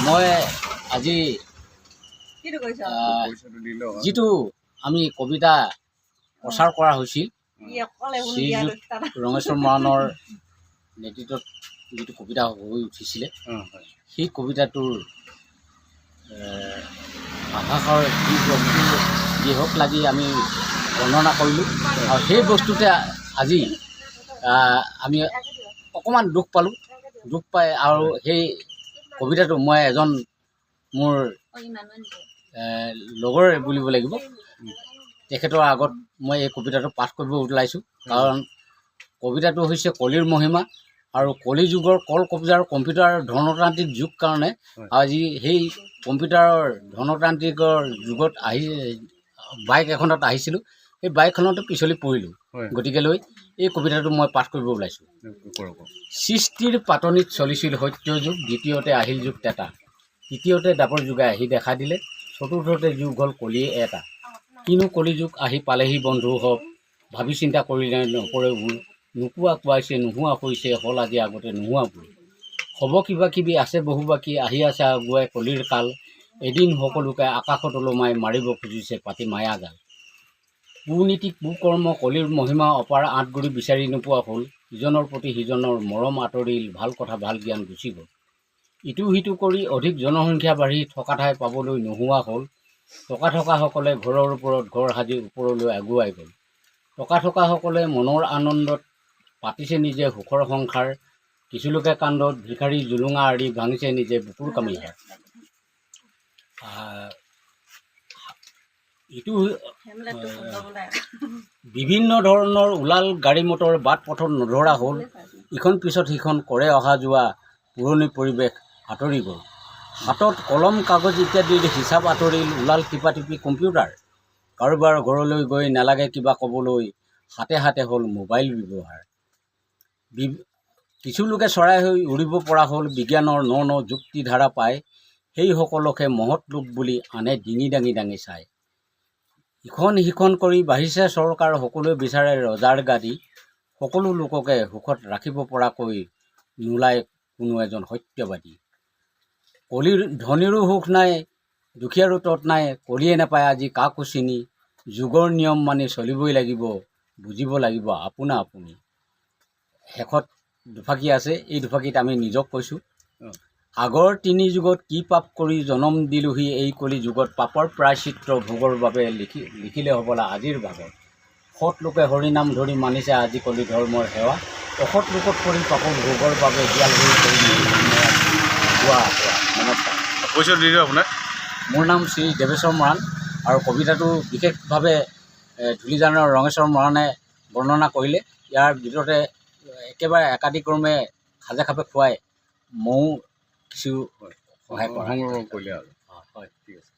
মই আজি যিটো আমি কবিতা প্ৰচাৰ কৰা হৈছিল শ্ৰীযুত ৰমেশ্বৰ মৰাণৰ নেতৃত্বত যিটো কবিতা হৈ উঠিছিলে সেই কবিতাটোৰ আভাসৰ যিহক লাগি আমি বৰ্ণনা কৰিলোঁ আৰু সেই বস্তুতে আজি আমি অকণমান দুখ পালোঁ। দুখ পাই আৰু সেই কবিতাটো মই এজন মোৰ লগৰ বুলিব লাগিব, তেখেতৰ আগত মই এই কবিতাটো পাঠ কৰিব ওলাইছোঁ। কাৰণ কবিতাটো হৈছে কলিৰ মহিমা আৰু কলি যুগৰ কল কব্জাৰ কম্পিউটাৰ ধনতান্ত্ৰিক যুগ কাৰণে আজি সেই কম্পিউটাৰৰ ধনতান্ত্ৰিকৰ যুগত বাইক এখনত আহিছিলোঁ। সেই বাইকখনতে পিছলি পৰিলোঁ। গতিকে লৈ এই কবিতাটো মই পাঠ কৰিব ওলাইছোঁ। সৃষ্টিৰ পাতনিত চলিছিল সত্য যুগ, দ্বিতীয়তে আহিল যুগ তেতা, তৃতীয়তে দাপৰ যুগে আহি দেখা দিলে, চতুৰ্থতে যুগ হ'ল কলিয়ে এটা। কিনো কলি যুগ আহি পালেহি বন্ধু হওক, ভাবি চিন্তা কৰিলে নকৰে ভুল, নোকোৱা কোৱাইছে নোহোৱা হৈছে, হ'ল আজি আগতে নোহোৱা ভুল। হ'ব কিবা কিবি আছে বহু বাকী, আহি আছে আগুৱাই কলিৰ কাল, এদিন সকলোকে আকাশত ওলমাই মাৰিব খুজিছে পাতি মায়া জাল। কুনীতি কুকৰ্ম কলিৰ মহিমা অপাৰ, আঁতগুৰি বিচাৰি নোপোৱা হ'ল, ইজনৰ প্ৰতি সিজনৰ মৰম আঁতৰিল, ভাল কথা ভাল জ্ঞান গুচি গ'ল। ইটো সিটো কৰি অধিক জনসংখ্যা বাঢ়ি থকা ঠাই পাবলৈ নোহোৱা হ'ল, টকা থকাসকলে ঘৰৰ ওপৰত ঘৰ সাজি ওপৰলৈ আগুৱাই গ'ল। টকা থকাসকলে মনৰ আনন্দত পাতিছে নিজে সুখৰ সংসাৰ, কিছুলোকে কান্দত ভিখাৰী জুলুঙা আৰি ভাঙিছে নিজে বুকুৰ কামিহাড়। ইটো বিভিন্ন ধৰণৰ ওলাল গাড়ী মটৰ, বাট পথত নধৰা হ'ল, ইখন পিছত সিখন কৰে অহা যোৱা, পুৰণি পৰিৱেশ আঁতৰি গ'ল। হাতত কলম কাগজ ইত্যাদিৰ হিচাপ আঁতৰিল, ওলাল টিপা টিপি কম্পিউটাৰ, কাৰোবাৰ ঘৰলৈ গৈ নালাগে কিবা ক'বলৈ, হাতে হাতে হ'ল মোবাইল ব্যৱহাৰ। কিছু লোকে চৰাই হৈ উৰিব পৰা হ'ল, বিজ্ঞানৰ ন ন যুক্তি ধাৰা পায়, সেইসকলকহে মহৎ লোক বুলি আনে ডিঙি দাঙি দাঙি চায়। ইখন সিখন কৰি বাঢ়িছে চৰকাৰ, সকলোৱে বিচাৰে ৰজাৰ গাদী, সকলো লোককে সুখত ৰাখিব পৰাকৈ নোলায় কোনো এজন সত্যবাদী। কলিৰ ধনীৰো সুখ নাই, দুখীয়াৰো তত নাই, কলিয়ে নাপায় আজি কাকো চিনি, যুগৰ নিয়ম মানি চলিবই লাগিব, বুজিব লাগিব আপোনা আপুনি। শেষত দুফাকি আছে, এই দুফাকিত আমি নিজক কৈছোঁ। আগৰ তিনি যুগত কি পাপ কৰি জনম দিলোহি এই কলি যুগত, পাপৰ প্ৰায়চিত্ৰ ভোগৰ বাবে লিখিলে হ'বলা আজিৰ ভাগত। সৎ লোকে হৰিনাম ধৰি মানিছে আজি কলি ধৰ্মৰ সেৱা, অসৎ লোকত পৰি পাপৰ ভোগৰ বাবে হিয়াল হৈ কৰি নমস্কাৰ। পৰিচয় দি দিয়ক আপোনাৰ। মোৰ নাম শ্ৰী দেৱেশ্বৰ মৰাণ আৰু কবিতাটো বিশেষভাৱে ধূলিজানৰ ৰমেশ্বৰ মৰাণে বৰ্ণনা কৰিলে। ইয়াৰ ভিতৰতে একেবাৰে একাদিক্ৰমে খাজে খাপে খুৱাই ময়ো কিছু সহায় কৰা কৰিলে আৰু হয়, ঠিক আছে।